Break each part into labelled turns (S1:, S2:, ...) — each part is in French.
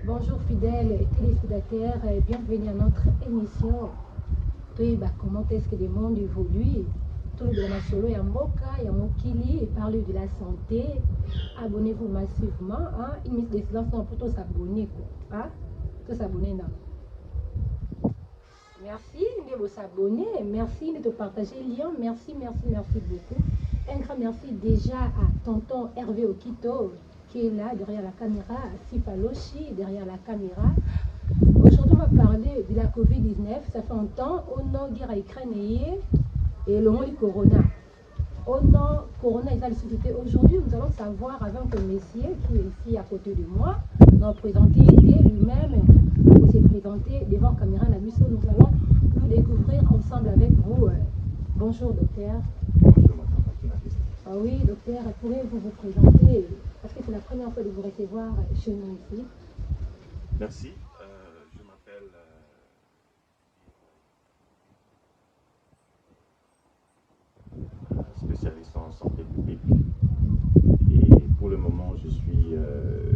S1: Bonjour fidèles téléspectateurs, bienvenue à notre émission. Comment est-ce que le monde évolue? Tout le monde solo et Mboka, et Mokili, et parler de la santé. Abonnez-vous massivement. Hein? Il met des silences pour tous s'abonner. Hein? Tous s'abonner. Merci de vous abonner. Merci de partager le lien. Merci beaucoup. Un grand merci déjà à tonton Hervé Okito qui est là derrière la caméra, à Sipaloshi derrière la caméra. Aujourd'hui, on va parler de la Covid-19. Ça fait un temps, au nom de la Ukraine et le monde du Corona. Au nom Corona est à la société. Aujourd'hui, nous allons savoir avec un messier qui est ici à côté de moi, nous présenter lui-même, pour se présenter devant la caméra. Nous allons nous découvrir ensemble avec vous. Bonjour, docteur.
S2: Bonjour, madame la journaliste.
S1: Ah oui, docteur, pourriez-vous vous présenter? Parce que c'est la première fois de vous recevoir chez nous ici.
S2: Merci. Je m'appelle spécialiste en santé publique et pour le moment je suis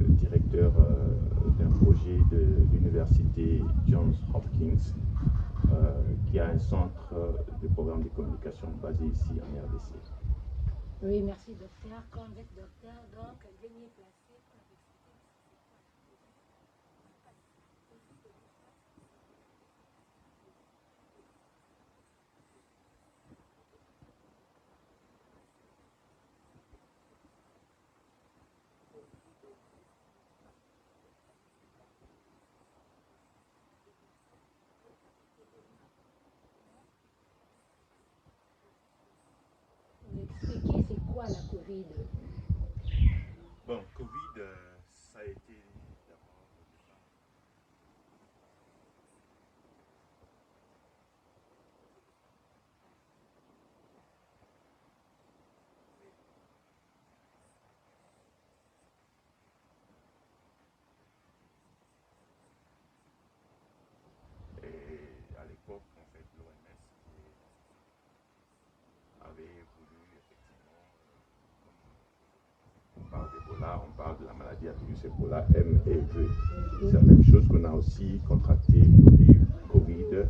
S2: directeur d'un projet de l'université Johns Hopkins qui a un centre de programme de communication basé ici en RDC.
S1: Oui, merci docteur. Comme vous êtes docteur, donc veuillez placer. Expliquer c'est quoi la Covid?
S2: Bon, Covid, ça a été d'abord et à l'époque, en fait, l'OMS avait voulu effectivement, comme on parle d'Ebola, on parle de la maladie à virus Ebola, MEV. C'est la même chose qu'on a aussi contracté du Covid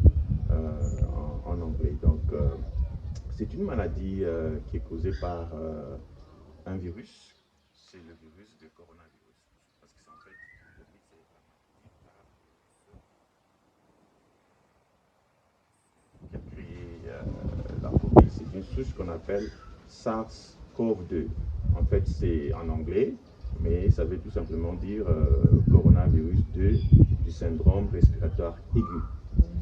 S2: en anglais. Donc, c'est une maladie qui est causée par un virus. C'est le virus de coronavirus. Parce que c'est en fait, Covid, c'est la maladie par qui a créé la Covid. C'est une souche qu'on appelle SARS-CoV-2. En fait, c'est en anglais, mais ça veut tout simplement dire coronavirus 2 du syndrome respiratoire aigu.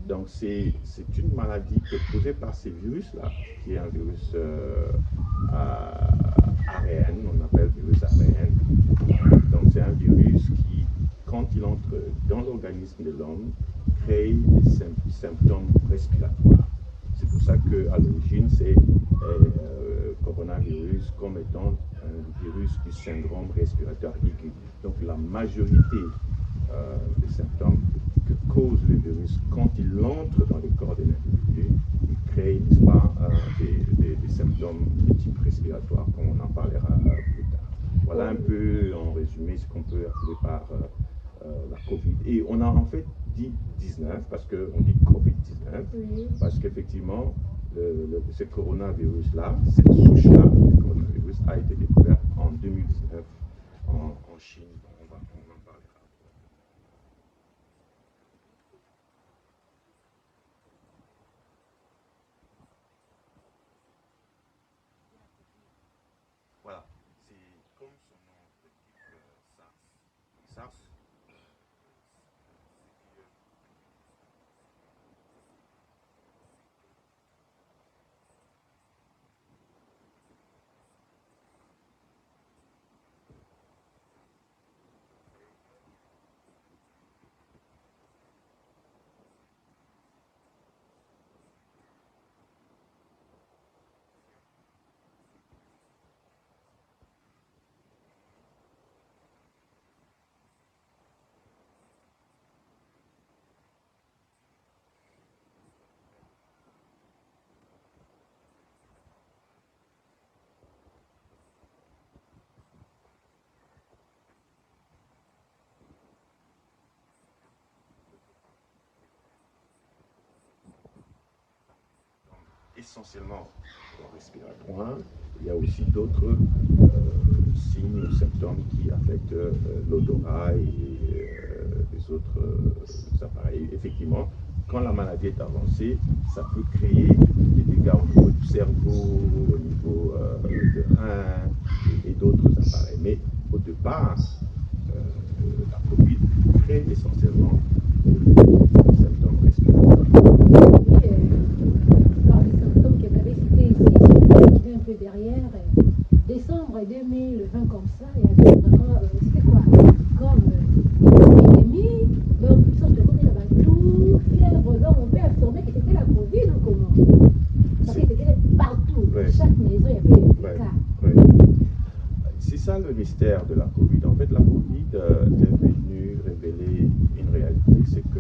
S2: Donc, c'est une maladie qui est causée par ces virus-là, qui est un virus ARN, on appelle virus ARN. Donc, c'est un virus qui, quand il entre dans l'organisme de l'homme, crée des symptômes respiratoires. C'est pour ça qu'à l'origine, c'est coronavirus comme étant un virus du syndrome respiratoire aigu. Donc la majorité des symptômes que cause le virus quand il entre dans le corps de l'individu, il crée, n'est-ce pas, des symptômes de type respiratoire, comme on en parlera plus tard. Voilà un peu en résumé ce qu'on peut appeler par la Covid. Et on a en fait dit 19 parce qu'on dit Covid-19 parce qu'effectivement ce coronavirus-là, cette souche-là, le coronavirus a été découverte en 2019 en Chine. Bon, on en parlera. Voilà, c'est comme son nom l'indique, SARS. SARS, essentiellement respiratoire. Il y a aussi d'autres signes ou symptômes qui affectent l'odorat et les autres appareils. Effectivement, quand la maladie est avancée, ça peut créer des dégâts au niveau du cerveau, au niveau de reins et d'autres appareils. Mais au départ, la COVID crée essentiellement des symptômes respiratoires.
S1: Oui, par les symptômes que tu avais cités ici, si on peut regarder un peu derrière, décembre 2020 comme ça, il y avait vraiment, c'était quoi? Comme une épidémie, donc une sorte de Covid là-bas, tout, fièvre, donc on peut affirmer que c'était la Covid ou comment? Parce que c'était partout, dans chaque maison, il y avait des cas.
S2: Ouais. C'est ça le mystère de la COVID. En fait, la COVID est venue révéler une réalité, c'est que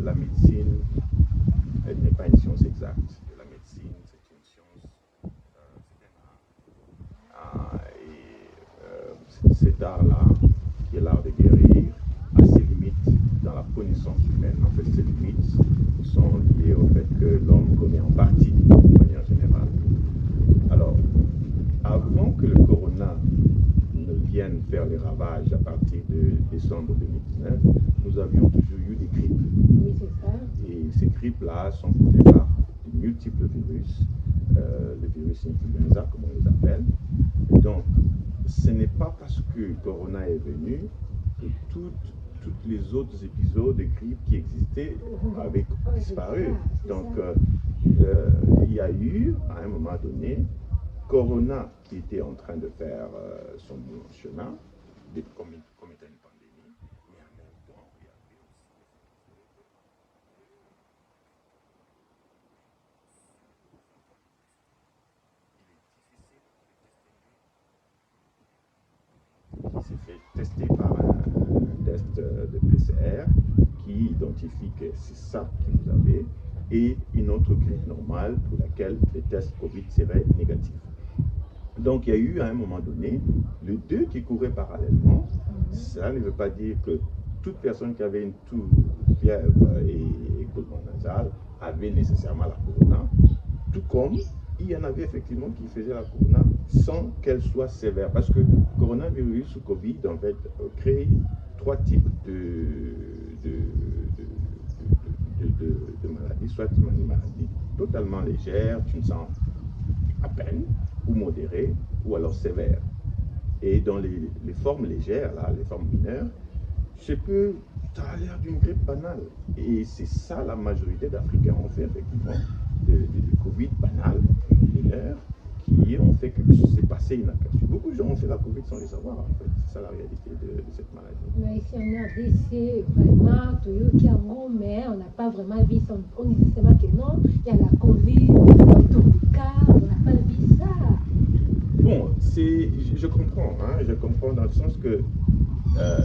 S2: la médecine, elle n'est pas une science exacte. La médecine, c'est une science, et cet art-là, qui est l'art de guérir, a ses limites dans la connaissance humaine. En fait, ces limites sont liées au fait que l'homme connaît en partie, de manière générale. Alors, avant que le corona ne vienne faire les ravages à partir de décembre 2019, nous avions toujours eu des grippes.
S1: Oui, c'est ça.
S2: Et ces grippes-là sont causées par de multiples virus, le virus influenza, comme on les appelle. Donc, ce n'est pas parce que le corona est venu que tous les autres épisodes de grippe qui existaient avaient disparu. Donc, il y a eu, à un moment donné, Corona qui était en train de faire son chemin, comme étant une pandémie, mais en même temps, il y avait aussi, il s'est fait tester par un test de PCR qui identifie que c'est ça que vous avez, et une autre grippe normale pour laquelle le test Covid serait négatif. Donc il y a eu à un moment donné les deux qui couraient parallèlement. Ça ne veut pas dire que toute personne qui avait une toux, fièvre et écoulement nasal avait nécessairement la corona, tout comme il y en avait effectivement qui faisaient la corona sans qu'elle soit sévère. Parce que coronavirus ou Covid, en fait, crée trois types de maladies. Soit une maladie totalement légère, tu ne sens à peine, ou modérée, ou alors sévère. Et dans les formes légères, là, les formes mineures, ça a l'air d'une grippe banale. Et c'est ça la majorité d'Africains ont fait, effectivement, de Covid banal, mineur, qui ont fait que c'est passé inaperçu. Beaucoup de gens ont fait la Covid sans le savoir, en fait. C'est ça la réalité de cette maladie.
S1: Mais ici en RDC, vraiment, Toyota, mais on n'a pas vraiment vu ça. On dit justement que non, il y a la Covid, autour du cas, on n'a pas vu ça.
S2: Bon, je comprends dans le sens que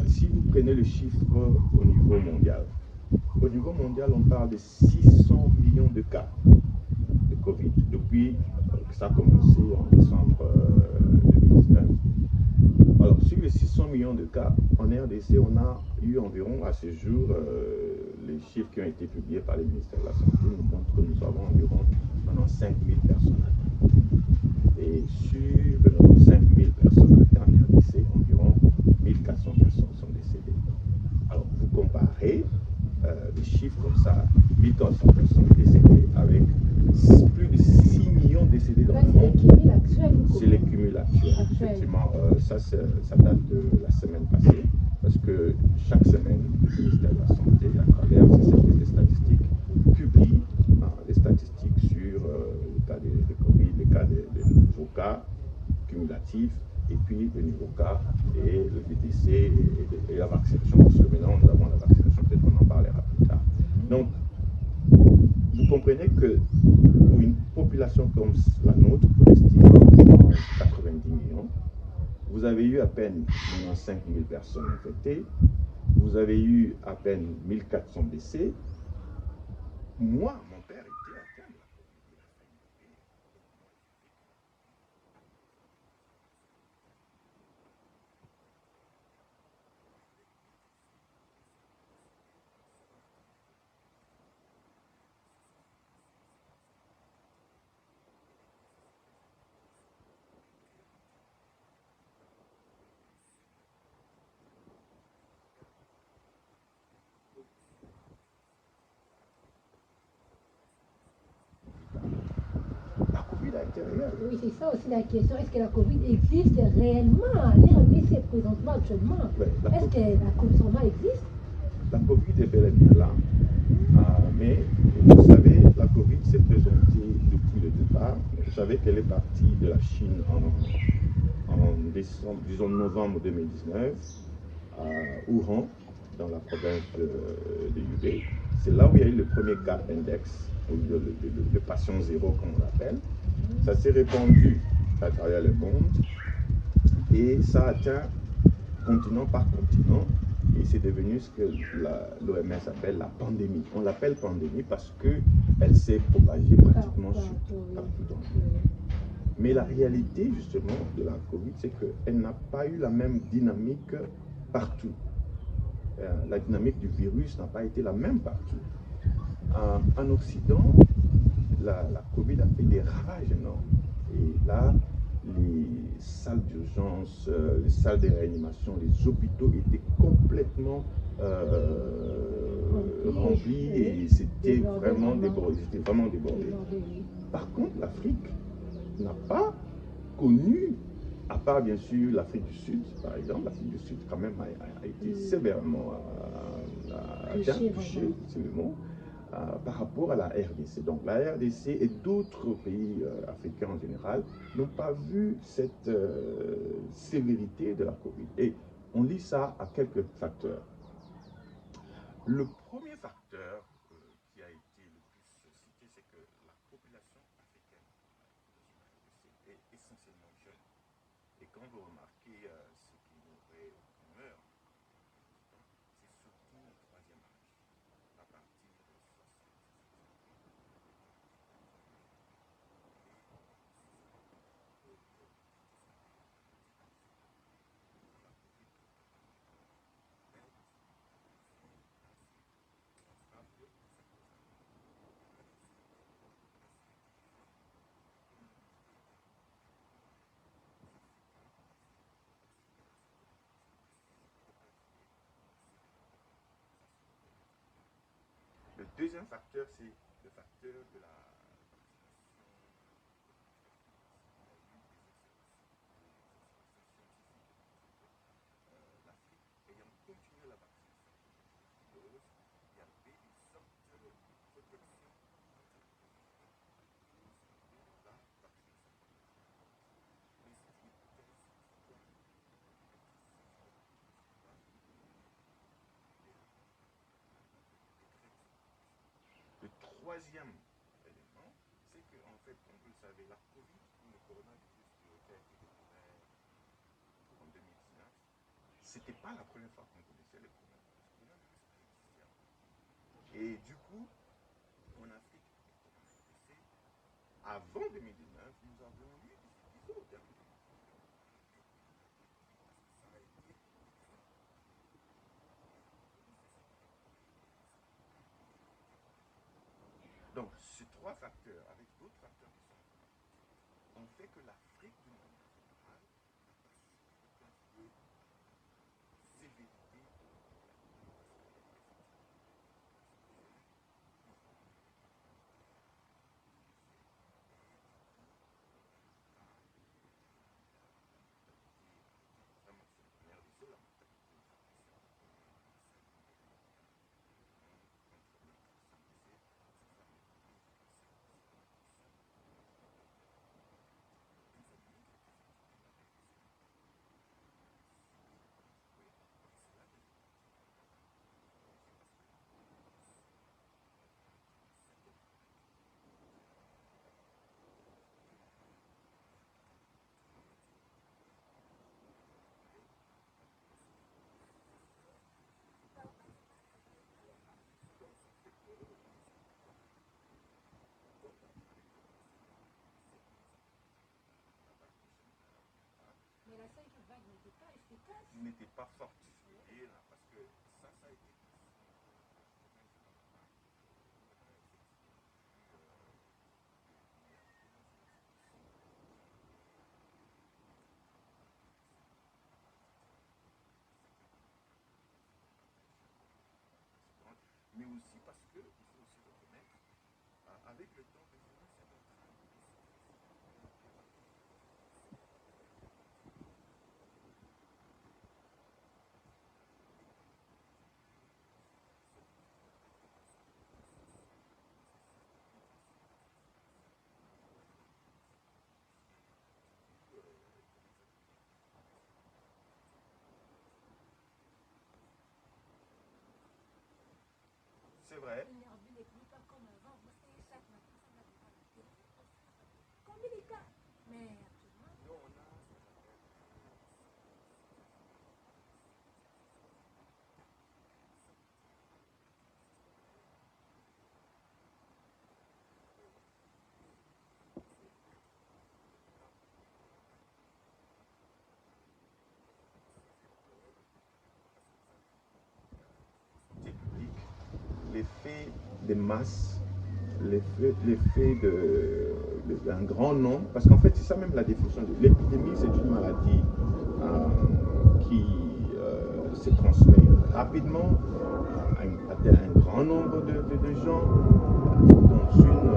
S2: si vous prenez le chiffre au niveau mondial, on parle de 600 millions de cas de Covid depuis que ça a commencé en décembre 2019. Alors, sur les 600 millions de cas, en RDC, on a eu environ, à ce jour, les chiffres qui ont été publiés par le ministère de la Santé nous montrent que nous avons environ 5000 personnes atteintes. Et sur 5000 personnes atteintes en RDC, environ 1400 personnes sont décédées. Alors, vous comparez des chiffres comme ça, 1400 personnes décédées avec plus de 6 millions décédés dans le monde. C'est les cumuls actuels. Effectivement, ça date de la semaine passée, parce que chaque semaine, le ministère de la Santé, à travers ses services de statistiques, publie les statistiques sur le cas de Covid, les cas de nouveaux cas cumulatifs, et puis le nouveau cas et le décès et la vaccination, parce que maintenant nous avons la vaccination, peut-être on en parlera plus tard. Donc, vous comprenez que pour une population comme la nôtre, qu'on estime environ 90 millions, vous avez eu à peine 5 000 personnes infectées, vous avez eu à peine 1400 décès. Moi, mon père était atteint de la COVID. matériel.
S1: Oui, c'est ça aussi la question. Est-ce que la Covid existe réellement? L'RDC présentement, actuellement,
S2: Ouais,
S1: est-ce que la Covid vraiment existe?
S2: La Covid est bel et bien là. Mais vous savez, la Covid s'est présentée depuis le départ. Vous savez qu'elle est partie de la Chine en décembre, disons novembre 2019, à Wuhan, dans la province de Hubei. C'est là où il y a eu le premier cas index, ou le patient zéro, comme on l'appelle. Ça s'est répandu à travers le monde et ça atteint continent par continent. Et c'est devenu ce que l'OMS appelle la pandémie. On l'appelle pandémie parce qu'elle s'est propagée pratiquement partout dans le monde. Mais la réalité, justement, de la Covid, c'est qu'elle n'a pas eu la même dynamique partout. La dynamique du virus n'a pas été la même partout. En Occident, la Covid a fait des ravages énormes. Et là, les salles d'urgence, les salles de réanimation, les hôpitaux étaient complètement remplis et c'était vraiment débordé. Par contre, l'Afrique n'a pas connu, à part bien sûr l'Afrique du Sud, par exemple, l'Afrique du Sud quand même a été sévèrement touchée, c'est le mot, par rapport à la RDC. Donc la RDC et d'autres pays africains en général n'ont pas vu cette sévérité de la Covid. Et on lit ça à quelques facteurs. Le premier facteur qui a été le plus cité, c'est que la population africaine est essentiellement jeune. Et quand vous remarquez ce qui meurt, c'est surtout le troisième âge, à partir de 60. Le deuxième facteur, c'est le facteur de la l'Afrique ayant continué la vaccination, il y avait une sorte de protection contre la vaccination. Mais c'est une hypothèse Le troisième élément, c'est qu'en fait, comme vous le savez, la Covid ou le coronavirus qui a été découvert en 2019, c'était pas la première fois qu'on connaissait le coronavirus. Le coronavirus a existé avant. Et du coup, en Afrique, avant 2019, nous avions eu des épisodes. Donc, ces trois facteurs, avec d'autres facteurs qui sont ont fait que l'Afrique du monde en général n'a pas subi aucun de sévérité.
S1: Mais la cinquième vague n'était pas efficace.
S2: N'était pas forte. Et là, parce que ça a été mais aussi parce que, il faut aussi reconnaître, avec le temps, le virus est en train de se vrai. L'effet des masses, l'effet d'un grand nombre, parce qu'en fait c'est ça même la définition de l'épidémie, c'est une maladie qui se transmet rapidement à un grand nombre de gens dans une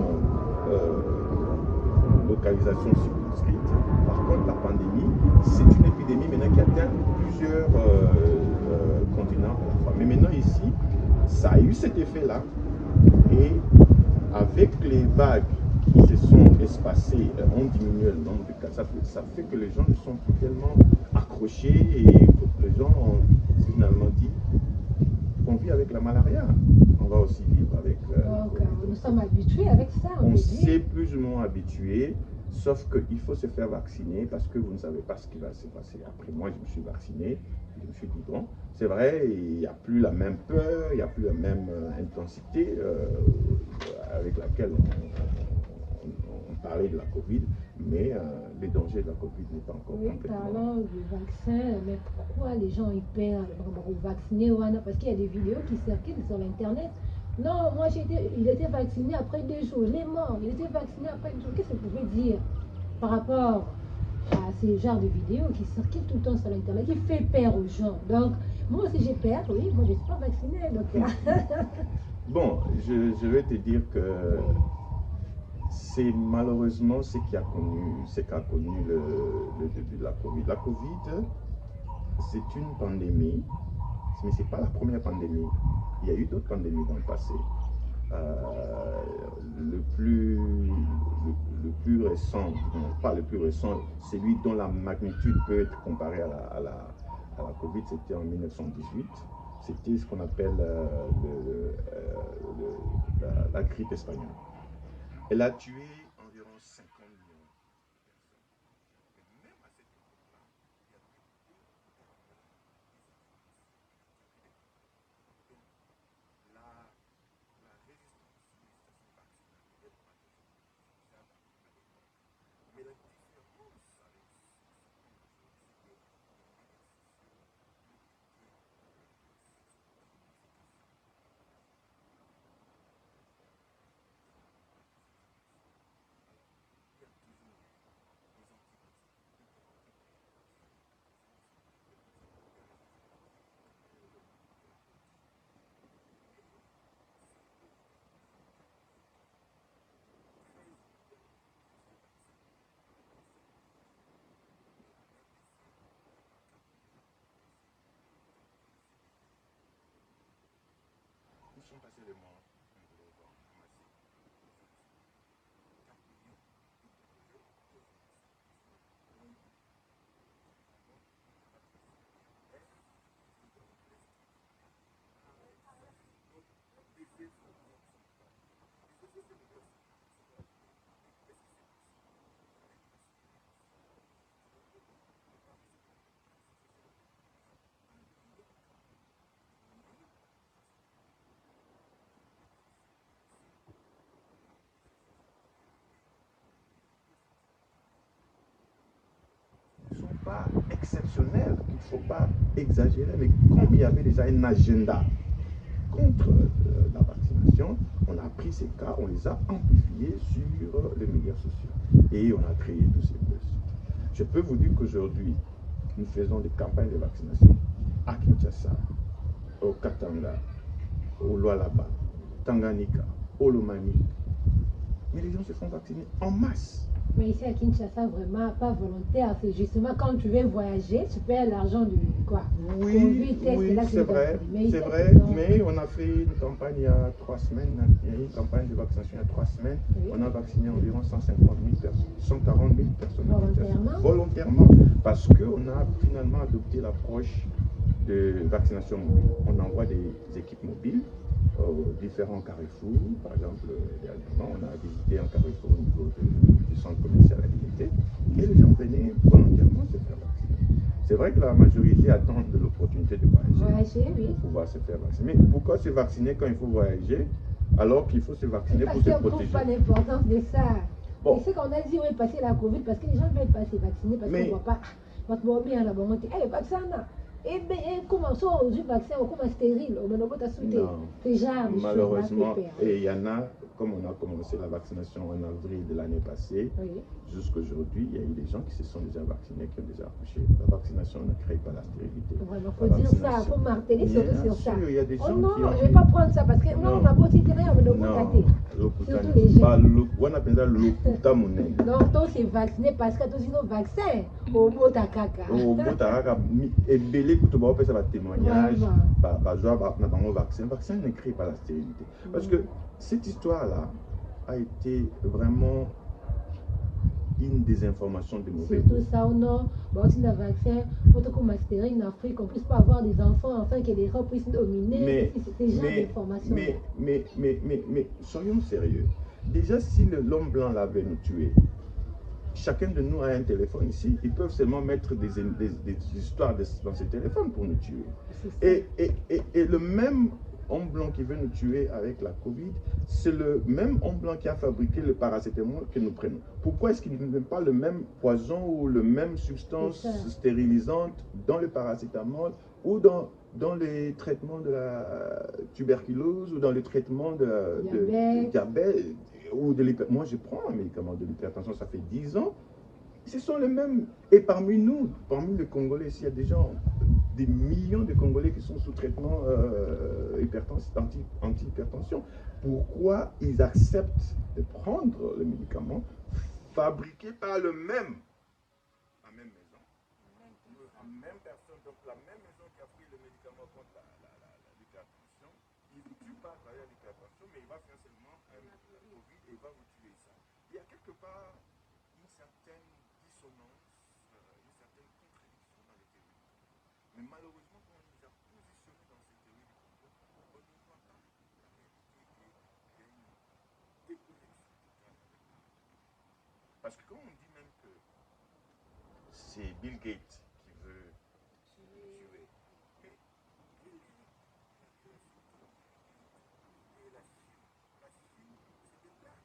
S2: localisation circonscrite. Par contre, la pandémie, c'est une épidémie maintenant qui atteint plusieurs continents à la fois. Mais maintenant ici, ça a eu cet effet-là, et avec les vagues qui se sont espacées, ont diminué le nombre de cas. Ça fait que les gens ne sont plus tellement accrochés, et les gens ont finalement dit qu'on vit avec la malaria. On va aussi vivre avec.
S1: Donc, nous sommes habitués avec ça.
S2: On s'est plus ou moins habitué, sauf qu'il faut se faire vacciner parce que vous ne savez pas ce qui va se passer. Après, moi, je me suis vacciné, je me suis dit bon, c'est vrai, il n'y a plus la même peur, il n'y a plus la même intensité avec laquelle on parlait de la Covid, mais les dangers de la Covid n'est pas encore complètement.
S1: Parlant du vaccin, mais pourquoi les gens ils perdent vacciner parce qu'il y a des vidéos qui circulent sur l'internet. Non, moi il était vacciné après 2 jours, il est mort, il était vacciné après 2 jours. Qu'est-ce que vous pouvez dire par rapport à ces genres de vidéos qui circulent tout le temps sur l'internet, qui fait peur aux gens? Donc, moi aussi j'ai peur, oui, moi je ne suis pas vaccinée. Donc...
S2: Bon, je vais te dire que c'est malheureusement ce qu'a connu le début de la Covid. La Covid, c'est une pandémie, mais ce n'est pas la première pandémie. Il y a eu d'autres pandémies dans le passé. Le plus récent, non, pas le plus récent, celui dont la magnitude peut être comparée à la Covid, c'était en 1918. C'était ce qu'on appelle la grippe espagnole. Elle a tué environ 50 millions de personnes. Mais même à cette époque-là, il y avait la résistance vaccinale n'était pas toujours à l'époque. Mais la différence avec Où sont passés les mois? Pas exceptionnel, qu'il ne faut pas exagérer, mais comme il y avait déjà un agenda contre la vaccination, on a pris ces cas, on les a amplifiés sur les médias sociaux et on a créé tous ces buzz. Je peux vous dire qu'aujourd'hui, nous faisons des campagnes de vaccination à Kinshasa, au Katanga, au Lualaba, Tanganyika, au Lomami. Mais les gens se font vacciner en masse.
S1: Mais ici à Kinshasa, vraiment pas volontaire. C'est justement quand tu veux voyager, tu perds l'argent du quoi.
S2: Oui, c'est vrai. C'est vrai, mais on a fait une campagne il y a 3 semaines. Il y a eu une campagne de vaccination il y a 3 semaines. Oui. On a vacciné environ 150 000 personnes, 140 000 personnes.
S1: Volontairement.
S2: Volontairement. Parce qu'on a finalement adopté l'approche de vaccination mobile. On envoie des équipes mobiles aux différents carrefours. Par exemple, dernièrement, on a visité un carrefour au niveau du centre commercial Alimité et les gens venaient volontairement se faire vacciner. C'est vrai que la majorité attend de l'opportunité de voyager pour pouvoir se faire vacciner. Mais pourquoi se vacciner quand il faut voyager alors qu'il faut se vacciner pour se protéger?
S1: Parce qu'on ne trouve pas l'importance de ça.
S2: Bon.
S1: Et ce qu'on a dit, on est passé la Covid parce que les gens ne veulent pas se vacciner parce qu'on ne voit pas. Votre bien là, bon, on dit, hey, vaccin là. Et bien, comment ça, du vaccin, on commence stérile, on n'a pas sauté. C'est genre,
S2: malheureusement, et il y en a, comme on a commencé la vaccination en avril de l'année passée, jusqu'à aujourd'hui, il y a eu des gens qui se sont déjà vaccinés, qui ont déjà accouché. La vaccination ne crée pas la stérilité.
S1: Vraiment, il faut dire ça, il faut marteler surtout sur ça.
S2: Il y a des gens
S1: non,
S2: qui ont...
S1: je ne vais pas prendre ça parce que moi, on n'a pas cité rien, on n'a pas gâté. Surtout les jeunes.
S2: On appelle ça l'okuta monnaie.
S1: Non, toi, c'est vacciné parce que toi, sinon, vaccin, au mot takaka.
S2: Au mot takaka, et belé, que tu vas faire un témoignage, notamment vaccin. Le vaccin ne crée pas la stérilité. Parce que cette histoire-là a été vraiment une désinformation de mauvais goût.
S1: Surtout ça, non. Bon, si le vaccin, pour te comme stérile en Afrique, on ne puisse pas avoir des enfants, enfin que les gens puissent dominer. C'est genre d'information.
S2: Mais soyons sérieux. Déjà, si l'homme blanc l'avait nous tué, chacun de nous a un téléphone ici. Ils peuvent seulement mettre des histoires dans ces téléphones pour nous tuer. Et le même homme blanc qui veut nous tuer avec la Covid, c'est le même homme blanc qui a fabriqué le paracétamol que nous prenons. Pourquoi est-ce qu'il ne met pas le même poison ou le même substance stérilisante dans le paracétamol ou dans les traitements de la tuberculose ou dans le traitement de diabète ou de l'hypertension? Moi, je prends un médicament de l'hypertension, ça fait 10 ans. Ce sont les mêmes. Et parmi nous, parmi les Congolais, s'il y a des gens, des millions de Congolais qui sont sous traitement anti-hypertension, pourquoi ils acceptent de prendre le médicament fabriqué par la même maison, la même personne, donc la même maison qui a pris le médicament contre l'hypertension, il ne tue pas à travers l'hypertension, mais il va faire seulement un Covid et il va vous tuer ça. Il y a quelque part une certaine dissonance, une certaine contradiction dans les théories. Mais malheureusement, quand on nous a positionnés dans ces théories du complot, on ne voit pas la réalité qu'il y a une déconnexion totale avec la réalité. Parce que quand on dit même que c'est Bill Gates qui veut tuer, mais la Chine, c'est des blagues.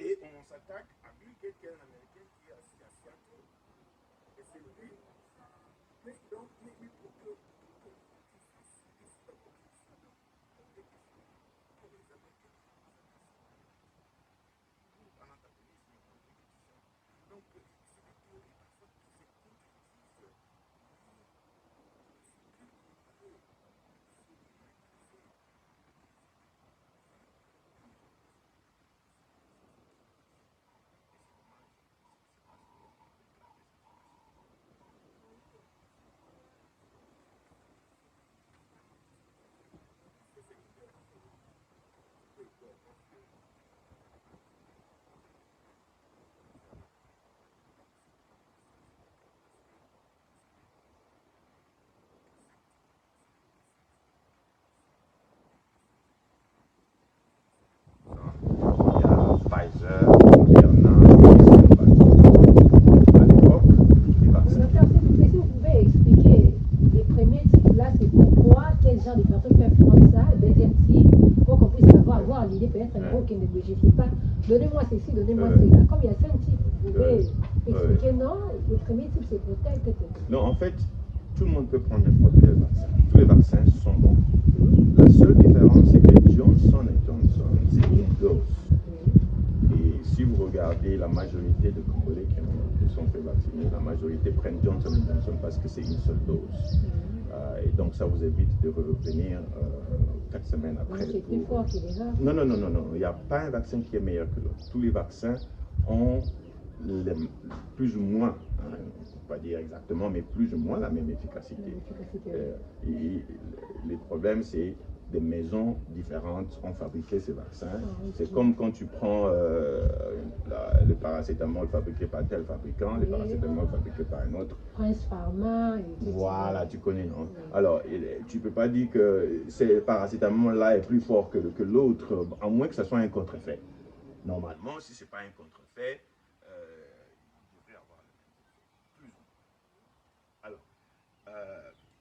S2: Et on s'attaque à Bill Gates, qui est un Américain qui est assis à Seattle. Et c'est lui. Mais pour que tu fasses ici la proposition pour les Américains, en antagonisme, en compétition. Donc, c'est des théories parfois qui se contredisent. Pfizer, Moderna, à l'époque, les vaccins.
S1: Si vous pouvez expliquer les premiers types là, c'est pourquoi, quel genre de personnes peuvent prendre ça, le deuxième type, pour qu'on puisse avoir l'idée, peut-être un gros qui ne je ne sais pas. Donnez-moi ceci, donnez-moi cela. Comme il y a 5 types, vous pouvez expliquer non, le premier type c'est pour tel que tel.
S2: Non, en fait, tout le monde peut prendre n'importe quel vaccin. Tous les vaccins sont bons. La seule différence, c'est que Johnson & Johnson, c'est une dose. Et si vous regardez la majorité de Congolais qui sont fait vacciner, la majorité prennent Johnson & Johnson parce que c'est une seule dose. Et donc ça vous évite de revenir 4 semaines après.
S1: C'est plus fort qu'il est là.
S2: Non, il n'y a pas un vaccin qui est meilleur que l'autre. Tous les vaccins ont plus ou moins, on ne peut pas dire exactement, mais plus ou moins la même efficacité. Et les problèmes, c'est des maisons différentes ont fabriqué ces vaccins.
S1: Okay.
S2: C'est comme quand tu prends le paracétamol fabriqué par tel fabricant, le paracétamol fabriqué par un autre.
S1: Prince Pharma.
S2: Voilà, tu connais, non? Oui. Alors, tu ne peux pas dire que ce paracétamol-là est plus fort que l'autre, à moins que ce soit un contre-effet. Normalement, si ce n'est pas un contre-effet, il devrait avoir plus ou moins. Alors,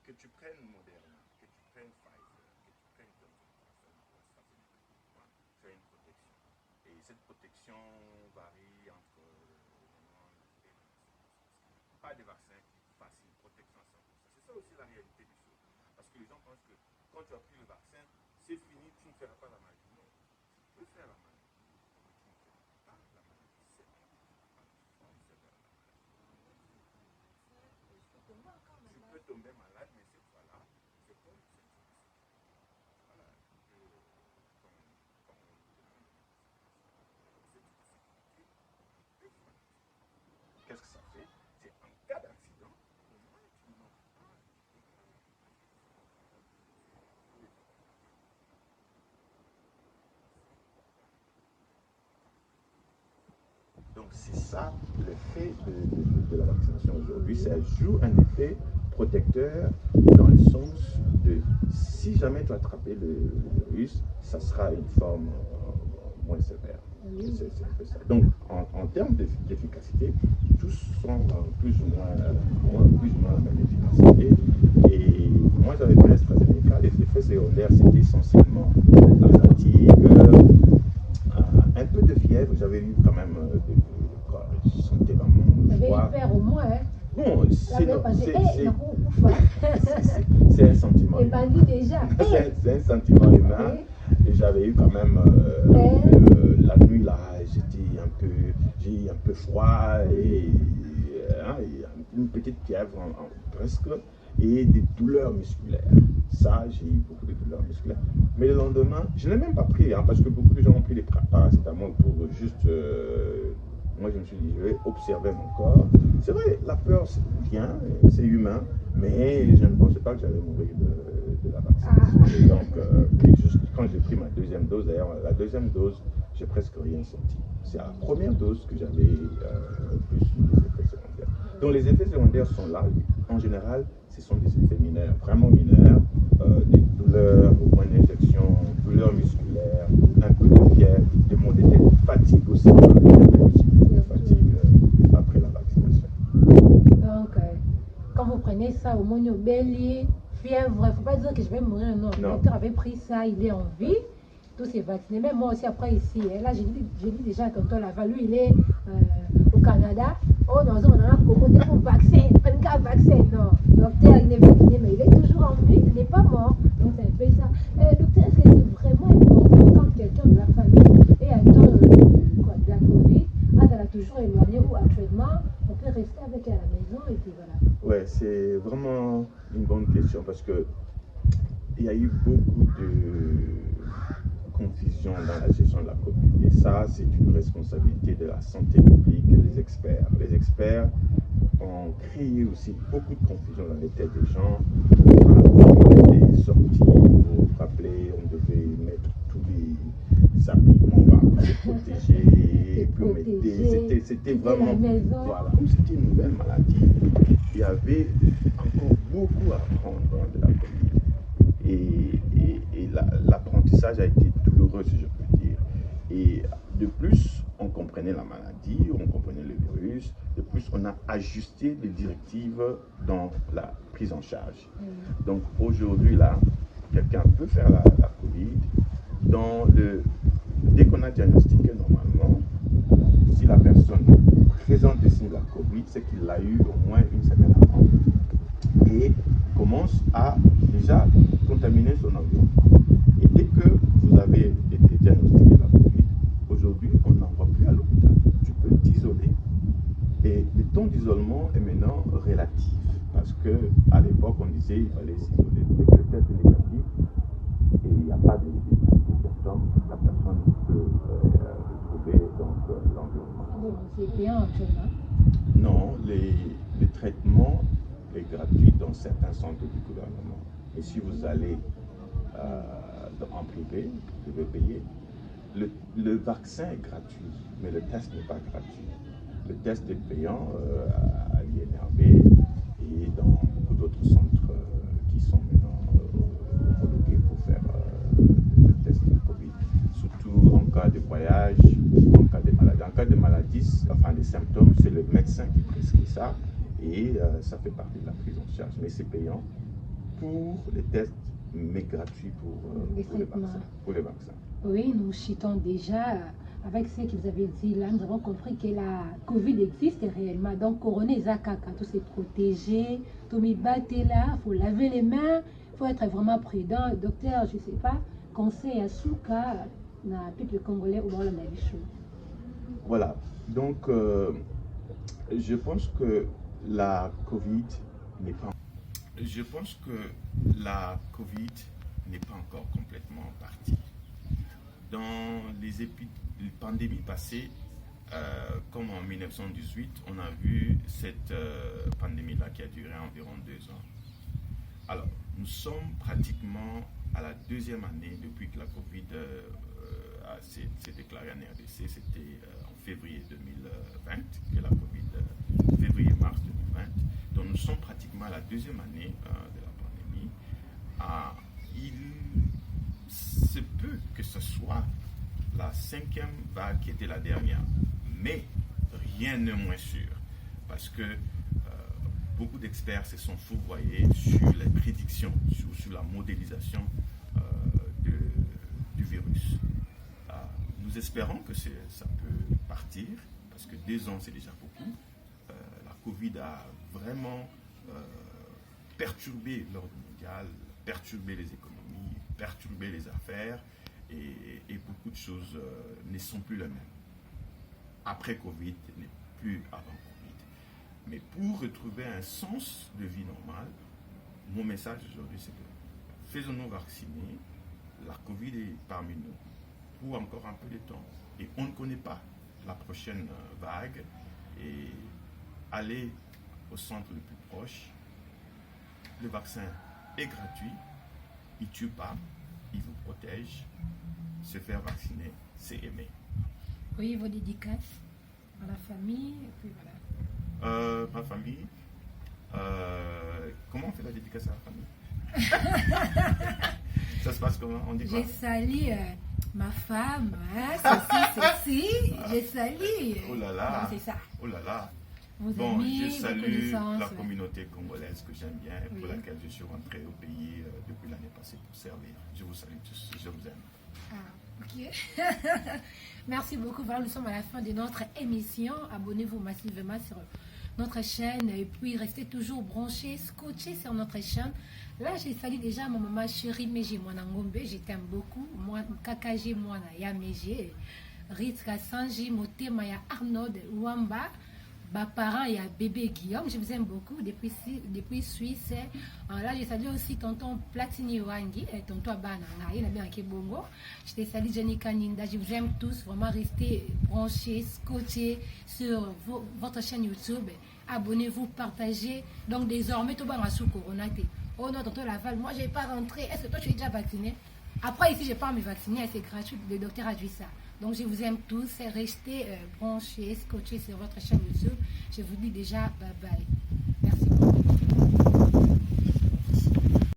S2: que tu prennes Moderna, que tu prennes Pfizer, que tu prennes tu as une protection. Et cette protection varie entre pas des vaccins qui fassent une protection à 100%. C'est ça aussi la réalité des choses. Parce que les gens pensent que quand tu as pris le vaccin, c'est fini, tu ne feras pas la maladie. Non, tu peux faire la maladie. Tu peux tomber malade, mais cette fois-là, c'est comme voilà, qu'est-ce que ça fait? C'est en cas d'accident, au moins tu n'en pas. Donc c'est ça le fait de la vaccination aujourd'hui, ça joue un effet protecteur dans le sens de si jamais tu as attrapé le virus, ça sera une forme moins sévère. C'est un peu ça. Donc en termes d'efficacité, tous sont plus ou moins la même efficacité. Et moi j'avais pris AstraZeneca, les effets secondaires c'était essentiellement la fatigue, un peu de fièvre, j'avais eu quand même je sentais vraiment froid.
S1: Faire au moins, hein.
S2: Bon, c'est un sentiment.
S1: Et bandit déjà.
S2: C'est un sentiment humain. Et j'avais eu quand même la nuit là, j'ai eu un peu froid et une petite fièvre presque et des douleurs musculaires. Ça, j'ai eu beaucoup de douleurs musculaires. Mais le lendemain, je n'ai même pas pris, parce que beaucoup de gens ont pris des paracétamol pour juste... moi, je me suis dit, je vais observer mon corps. C'est vrai, la peur, c'est bien, c'est humain, mais je ne pensais pas que j'allais mourir de la vaccination. Et donc, juste quand j'ai pris ma deuxième dose, d'ailleurs, la deuxième dose, j'ai presque rien senti. C'est à la première dose que j'avais plus les effets secondaires. Donc, les effets secondaires sont là. En général, ce sont des effets mineurs, vraiment mineurs, des douleurs au point d'injection, douleurs musculaires, un peu de fièvre, des maux de tête, fatigue aussi, fatigue après la vaccination.
S1: Donc, quand vous prenez ça au moins au bélier, fièvre, il ne faut pas dire que je vais mourir, non. Le docteur avait pris ça, il est en vie, tous ces vaccinés, même moi aussi après ici, là j'ai dit déjà à tonton Laval, lui il est au Canada. Oh non, on a côté pour vaccin, un vaccin, non. Le docteur il est vacciné, mais il est toujours en vie, il n'est pas mort. Donc c'est un peu ça. Docteur, est-ce que c'est vraiment important quand quelqu'un de la famille est atteint de la Covid, elle a toujours éloigné ou actuellement, on peut rester avec elle à la maison et puis voilà.
S2: Ouais, c'est vraiment une bonne question parce que il y a eu beaucoup de confusion dans la gestion de la Covid. Et ça, c'est une responsabilité de la santé publique et des experts. Les experts ont créé aussi beaucoup de confusion dans les têtes des gens. On a des sorties pour rappeler, on devait mettre tous les habillements pour se protéger, pour mettre, c'était vraiment, voilà, comme c'était une nouvelle maladie, il y avait encore beaucoup à apprendre de la Covid. Et l'apprentissage a été douloureux, si je peux dire. Et de plus, on comprenait la maladie, on comprenait le virus. De plus, on a ajusté les directives dans la prise en charge. Donc aujourd'hui, là, quelqu'un peut faire la Covid. Dès qu'on a diagnostiqué normalement, si la personne présente des signes de la Covid, c'est qu'il l'a eu au moins une semaine avant. Et commence à déjà contaminer son environnement. Et dès que vous avez été diagnostiqué la Covid, aujourd'hui, on n'envoie plus à l'hôpital. Tu peux t'isoler. Et le temps d'isolement est maintenant relatif. Parce qu'à l'époque, on disait qu'il fallait s'isoler. Dès que le test est négatif et il n'y a pas de symptômes, la personne peut retrouver l'environnement.
S1: C'est bien actuellement?
S2: Non, le traitement est gratuit dans certains centres du gouvernement. Et si vous allez en privé, vous devez payer. Le vaccin est gratuit, mais le test n'est pas gratuit. Le test est payant à l'INRB et dans beaucoup d'autres centres qui sont maintenant homologués pour faire le test de Covid. Surtout en cas de voyage, en cas de maladie. En cas de maladie, enfin des symptômes, c'est le médecin qui prescrit ça et ça fait partie de la prise en charge. Mais c'est payant pour les tests, mais gratuit pour les vaccins.
S1: Oui, nous citons déjà, avec ce que vous avez dit là, nous avons compris que la Covid existe réellement. Donc, Corona et Zakaka, tout s'est protégé, tout mis batté là, il faut laver les mains, il faut être vraiment prudent. Docteur, je ne sais pas, conseil à Souka, na peuple congolais ou dans la vie.
S2: Voilà, donc je pense que la Covid n'est pas... Je pense que la Covid n'est pas encore complètement partie. Dans les pandémies passées, comme en 1918, on a vu cette pandémie-là qui a duré environ 2 ans. Alors, nous sommes pratiquement à la 2e année depuis que la Covid s'est déclarée en RDC. C'était en février 2020 que la Covid, février-mars 2020. Donc, nous sommes pratiquement à la 2e année de la pandémie. Il se peut que ce soit la 5e vague qui était la dernière, mais rien n'est moins sûr, parce que beaucoup d'experts se sont fourvoyés sur les prédictions, sur la modélisation du virus. Nous espérons que ça peut partir, parce que 2 ans c'est déjà beaucoup. La Covid a vraiment perturbé l'ordre mondial, perturbé les économies, perturber les affaires et beaucoup de choses ne sont plus les mêmes. Après Covid n'est plus avant Covid. Mais pour retrouver un sens de vie normal, mon message aujourd'hui c'est que faisons-nous vacciner, la Covid est parmi nous pour encore un peu de temps. Et on ne connaît pas la prochaine vague et allez au centre le plus proche. Le vaccin est gratuit, il ne tue pas, il vous protège. Se faire vacciner, c'est aimer.
S1: Oui, vos dédicaces à la famille, et puis voilà.
S2: Ma famille, comment on fait la dédicace à la famille? Ça se passe comment? On dit quoi?
S1: J'ai sali ma femme, hein, ceci, j'ai sali.
S2: Oh là là.
S1: Non, c'est ça.
S2: Oh là là.
S1: Vos
S2: Bon,
S1: amis,
S2: je salue la
S1: ouais.
S2: communauté congolaise que j'aime bien et pour
S1: Oui.
S2: laquelle je suis rentré au pays depuis l'année passée pour servir. Je vous salue tous, je vous aime.
S1: Ah, ok. Merci beaucoup. Voilà, nous sommes à la fin de notre émission. Abonnez-vous massivement sur notre chaîne et puis restez toujours branchés, scotchés sur notre chaîne. Là, j'ai salué déjà ma maman chérie Meji Mwanangombe. Je t'aime beaucoup. Moi, Kakaji Mwana Yameji, Ritka Sanji, Motema ya Arnold Wamba. Parents et à bébé Guillaume, je vous aime beaucoup depuis Suisse. Là, je salue aussi tonton Platini Wangi et tonton Abana. Il a bien à Kebongo. Je te salue Jenny Kaninda. Je vous aime tous. Vraiment, restez branchés, scotchés sur votre chaîne YouTube. Abonnez-vous, partagez. Donc, désormais, tout va sous Corona. Oh non, tonton Laval, moi, je n'ai pas rentré. Est-ce que toi, tu es déjà vacciné? Après, ici, je n'ai pas à me vacciner. C'est gratuit. Le docteur a dit ça. Donc, je vous aime tous. Restez branchés, scotchés sur votre chaîne YouTube. Je vous dis déjà bye bye.